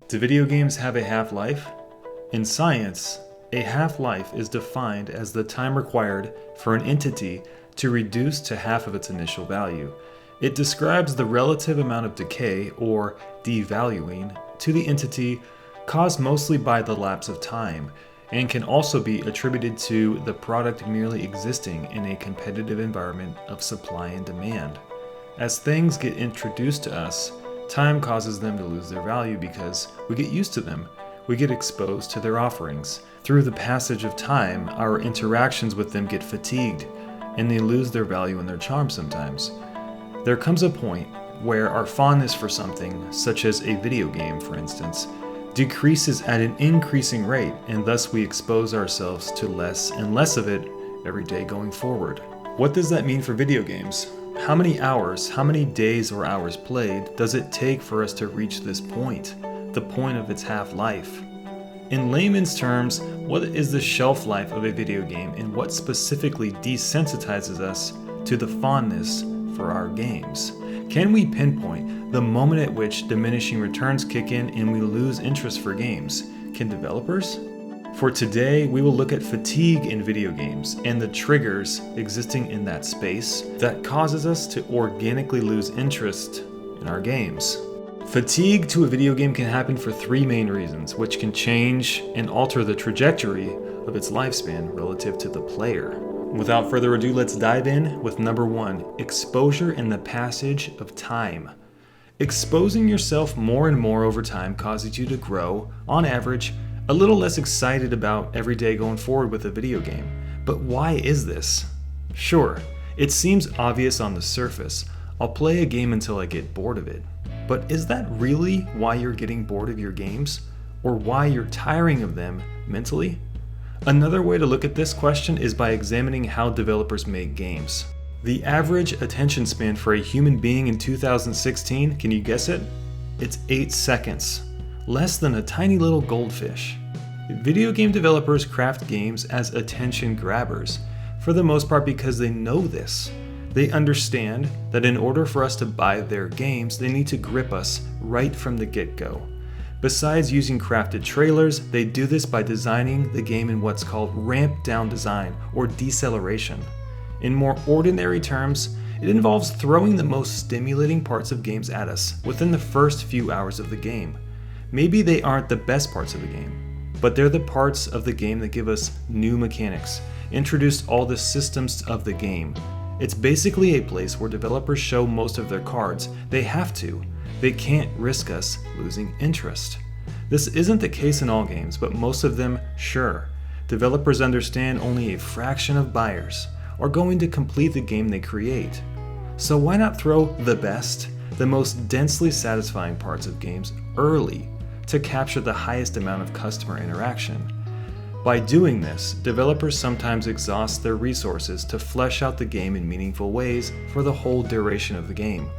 Do video games have a half-life? In science, a half-life is defined as the time required for an entity to reduce to half of its initial value. It describes the relative amount of decay, or devaluing, to the entity caused mostly by the lapse of time, and can also be attributed to the product merely existing in a competitive environment of supply and demand. As things get introduced to us, time causes them to lose their value because we get used to them. We get exposed to their offerings. Through the passage of time, our interactions with them get fatigued, and they lose their value and their charm sometimes. There comes a point where our fondness for something, such as a video game for instance, decreases at an increasing rate, and thus we expose ourselves to less and less of it every day going forward. What does that mean for video games? How many hours, how many days or hours played does it take for us to reach this point, the point of its half-life? In layman's terms, what is the shelf life of a video game, and what specifically desensitizes us to the fondness for our games? Can we pinpoint the moment at which diminishing returns kick in and we lose interest for games? Can developers? For today, we will look at fatigue in video games and the triggers existing in that space that causes us to organically lose interest in our games. Fatigue to a video game can happen for three main reasons, which can change and alter the trajectory of its lifespan relative to the player. Without further ado, let's dive in with number one, exposure and the passage of time. Exposing yourself more and more over time causes you to grow, on average, a little less excited about every day going forward with a video game. But why is this? Sure, it seems obvious on the surface. I'll play a game until I get bored of it. But is that really why you're getting bored of your games? Or why you're tiring of them mentally? Another way to look at this question is by examining how developers make games. The average attention span for a human being in 2016, can you guess it? It's 8 seconds. Less than a tiny little goldfish. Video game developers craft games as attention grabbers, for the most part because they know this. They understand that in order for us to buy their games, they need to grip us right from the get-go. Besides using crafted trailers, they do this by designing the game in what's called ramp-down design, or deceleration. In more ordinary terms, it involves throwing the most stimulating parts of games at us within the first few hours of the game. Maybe they aren't the best parts of the game, but they're the parts of the game that give us new mechanics, introduce all the systems of the game. It's basically a place where developers show most of their cards. They have to. They can't risk us losing interest. This isn't the case in all games, but most of them, sure. Developers understand only a fraction of buyers are going to complete the game they create. So why not throw the best, the most densely satisfying parts of games early to capture the highest amount of customer interaction? By doing this, developers sometimes exhaust their resources to flesh out the game in meaningful ways for the whole duration of the game.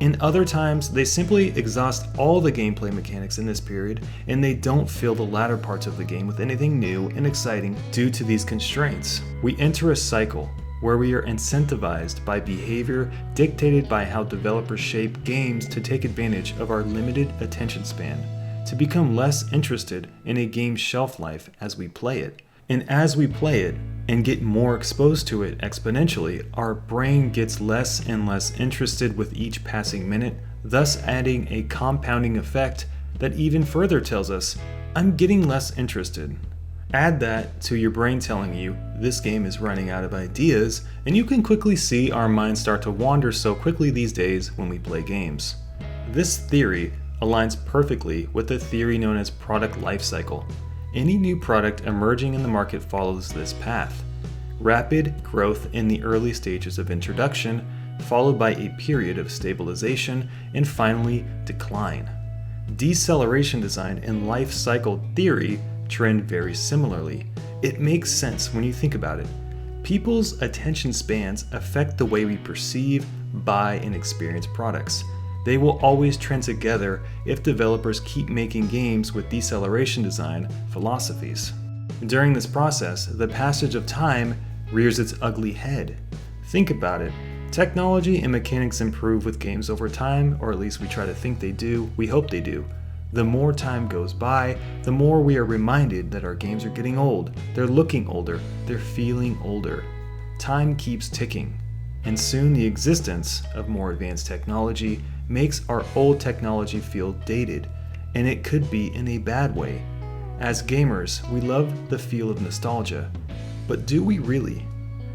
In other times, they simply exhaust all the gameplay mechanics in this period, and they don't fill the latter parts of the game with anything new and exciting due to these constraints. We enter a cycle where we are incentivized by behavior dictated by how developers shape games to take advantage of our limited attention span, to become less interested in a game's shelf life as we play it. And as we play it and get more exposed to it exponentially, our brain gets less and less interested with each passing minute, thus adding a compounding effect that even further tells us, I'm getting less interested. Add that to your brain telling you this game is running out of ideas, and you can quickly see our minds start to wander so quickly these days when we play games. This theory aligns perfectly with the theory known as product life cycle. Any new product emerging in the market follows this path. Rapid growth in the early stages of introduction, followed by a period of stabilization, and finally decline. Deceleration design and life cycle theory trend very similarly. It makes sense when you think about it. People's attention spans affect the way we perceive, buy, and experience products. They will always trend together if developers keep making games with deceleration design philosophies. During this process, the passage of time rears its ugly head. Think about it. Technology and mechanics improve with games over time, or at least we try to think they do, we hope they do. The more time goes by, the more we are reminded that our games are getting old, they're looking older, they're feeling older. Time keeps ticking, and soon the existence of more advanced technology makes our old technology feel dated, and it could be in a bad way. As gamers, we love the feel of nostalgia, but do we really?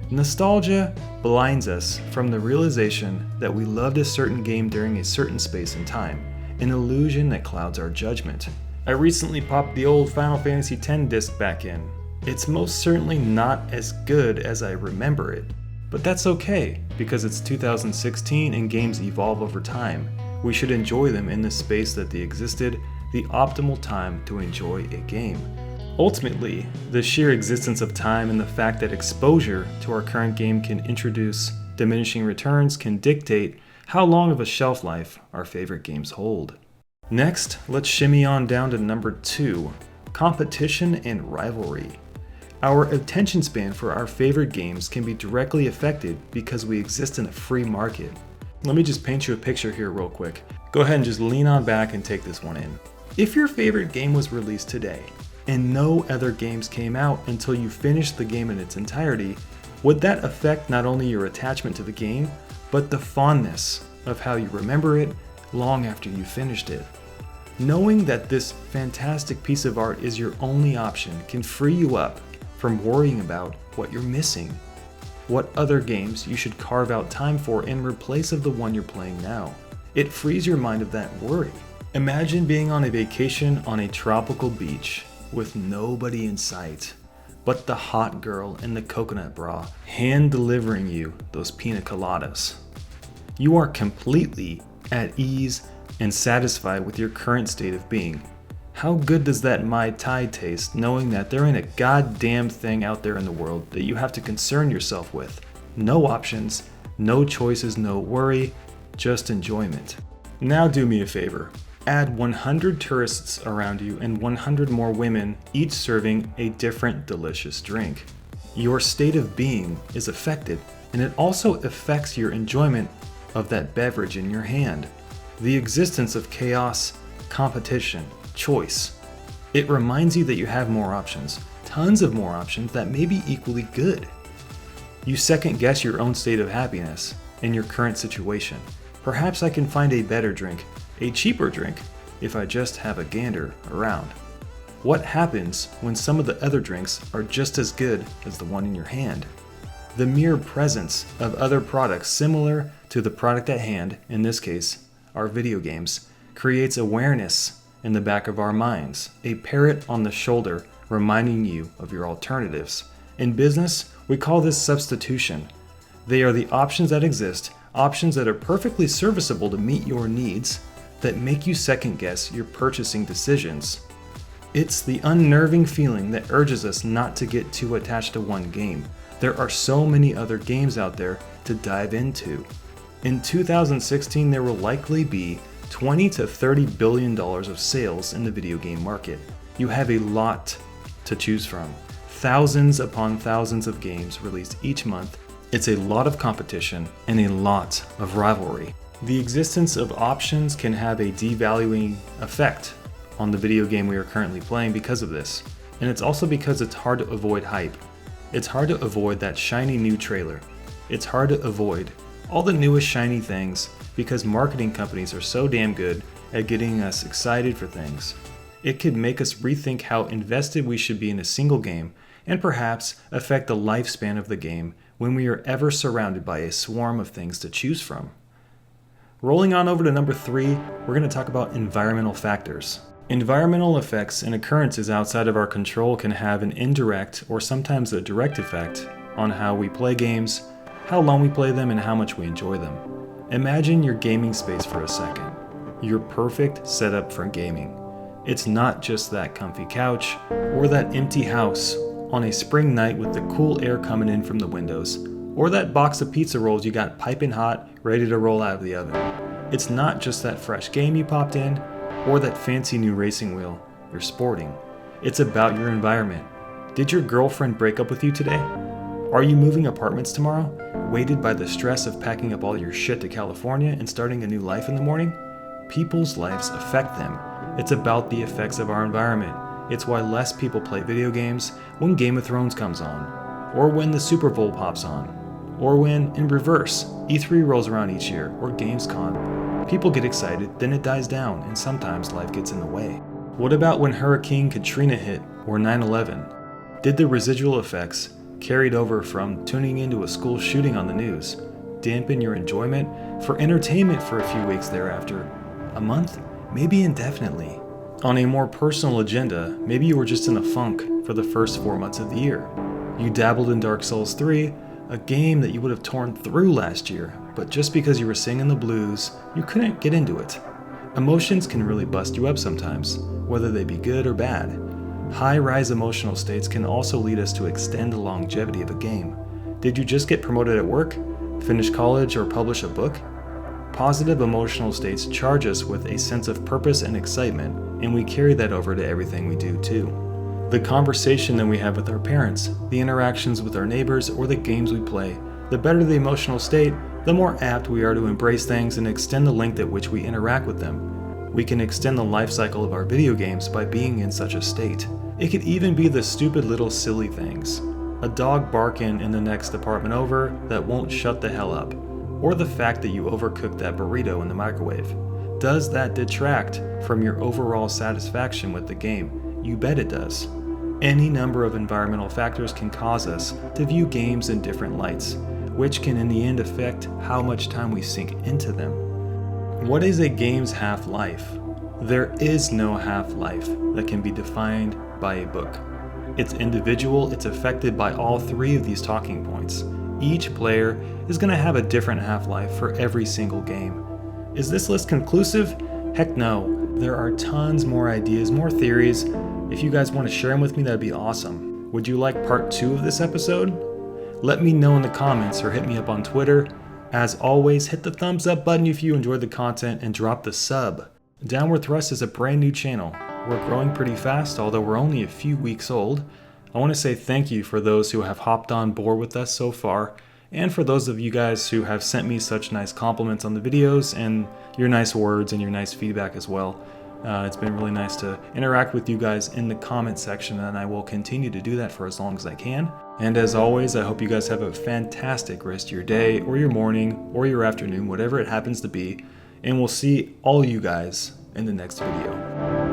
Nostalgia blinds us from the realization that we loved a certain game during a certain space and time, an illusion that clouds our judgment. I recently popped the old Final Fantasy X disc back in. It's most certainly not as good as I remember it, but that's okay, because it's 2016 and games evolve over time. We should enjoy them in the space that they existed, the optimal time to enjoy a game. Ultimately, the sheer existence of time and the fact that exposure to our current game can introduce diminishing returns can dictate how long of a shelf life our favorite games hold. Next, let's shimmy on down to number 2, competition and rivalry. Our attention span for our favorite games can be directly affected because we exist in a free market. Let me just paint you a picture here real quick. Go ahead and just lean on back and take this one in. If your favorite game was released today, and no other games came out until you finished the game in its entirety, would that affect not only your attachment to the game, but the fondness of how you remember it long after you finished it? Knowing that this fantastic piece of art is your only option can free you up from worrying about what you're missing, what other games you should carve out time for in replace of the one you're playing now. It frees your mind of that worry. Imagine being on a vacation on a tropical beach with nobody in sight but the hot girl in the coconut bra hand delivering you those pina coladas. You are completely at ease and satisfied with your current state of being. How good does that Mai Tai taste knowing that there ain't a goddamn thing out there in the world that you have to concern yourself with? No options, no choices, no worry, just enjoyment. Now do me a favor. Add 100 tourists around you and 100 more women, each serving a different delicious drink. Your state of being is affected, and it also affects your enjoyment of that beverage in your hand. The existence of chaos, competition, choice. It reminds you that you have more options, tons of more options that may be equally good. You second guess your own state of happiness in your current situation. Perhaps I can find a better drink, a cheaper drink, if I just have a gander around. What happens when some of the other drinks are just as good as the one in your hand? The mere presence of other products similar to the product at hand, in this case, our video games, creates awareness in the back of our minds, a parrot on the shoulder reminding you of your alternatives. In business, we call this substitution. They are the options that exist, options that are perfectly serviceable to meet your needs, that make you second guess your purchasing decisions. It's the unnerving feeling that urges us not to get too attached to one game. There are so many other games out there to dive into. In 2016, there will likely be $20 to $30 billion of sales in the video game market. You have a lot to choose from. Thousands upon thousands of games released each month. It's a lot of competition and a lot of rivalry. The existence of options can have a devaluing effect on the video game we are currently playing because of this. And it's also because it's hard to avoid hype. It's hard to avoid that shiny new trailer. It's hard to avoid all the newest shiny things because marketing companies are so damn good at getting us excited for things. It could make us rethink how invested we should be in a single game and perhaps affect the lifespan of the game when we are ever surrounded by a swarm of things to choose from. Rolling on over to number 3, we're going to talk about environmental factors. Environmental effects and occurrences outside of our control can have an indirect or sometimes a direct effect on how we play games, how long we play them, and how much we enjoy them. Imagine your gaming space for a second. Your perfect setup for gaming. It's not just that comfy couch or that empty house on a spring night with the cool air coming in from the windows, or that box of pizza rolls you got piping hot, ready to roll out of the oven. It's not just that fresh game you popped in, or that fancy new racing wheel you're sporting. It's about your environment. Did your girlfriend break up with you today? Are you moving apartments tomorrow, weighted by the stress of packing up all your shit to California and starting a new life in the morning? People's lives affect them. It's about the effects of our environment. It's why less people play video games when Game of Thrones comes on, or when the Super Bowl pops on, or when, in reverse, E3 rolls around each year, or Gamescom. People get excited, then it dies down, and sometimes life gets in the way. What about when Hurricane Katrina hit, or 9/11? Did the residual effects, carried over from tuning into a school shooting on the news, dampen your enjoyment for entertainment for a few weeks thereafter? A month? Maybe indefinitely. On a more personal agenda, maybe you were just in a funk for the first 4 months of the year. You dabbled in Dark Souls 3, a game that you would have torn through last year, but just because you were singing the blues, you couldn't get into it. Emotions can really bust you up sometimes, whether they be good or bad. High-rise emotional states can also lead us to extend the longevity of a game. Did you just get promoted at work, finish college, or publish a book? Positive emotional states charge us with a sense of purpose and excitement, and we carry that over to everything we do too. The conversation that we have with our parents, the interactions with our neighbors, or the games we play, the better the emotional state, the more apt we are to embrace things and extend the length at which we interact with them. We can extend the life cycle of our video games by being in such a state. It could even be the stupid little silly things. A dog barking in the next apartment over that won't shut the hell up. Or the fact that you overcooked that burrito in the microwave. Does that detract from your overall satisfaction with the game? You bet it does. Any number of environmental factors can cause us to view games in different lights, which can in the end affect how much time we sink into them. What is a game's half-life? There is no half-life that can be defined by a book. It's individual, it's affected by all three of these talking points. Each player is going to have a different half-life for every single game. Is this list conclusive? Heck no. There are tons more ideas, more theories. If you guys want to share them with me, that'd be awesome. Would you like part 2 of this episode? Let me know in the comments or hit me up on Twitter. As always, hit the thumbs up button if you enjoyed the content and drop the sub. Downward Thrust is a brand new channel. We're growing pretty fast, although we're only a few weeks old. I want to say thank you for those who have hopped on board with us so far, and for those of you guys who have sent me such nice compliments on the videos and your nice words and your nice feedback as well. It's been really nice to interact with you guys in the comment section, and I will continue to do that for as long as I can. And as always, I hope you guys have a fantastic rest of your day, or your morning, or your afternoon, whatever it happens to be, and we'll see all you guys in the next video.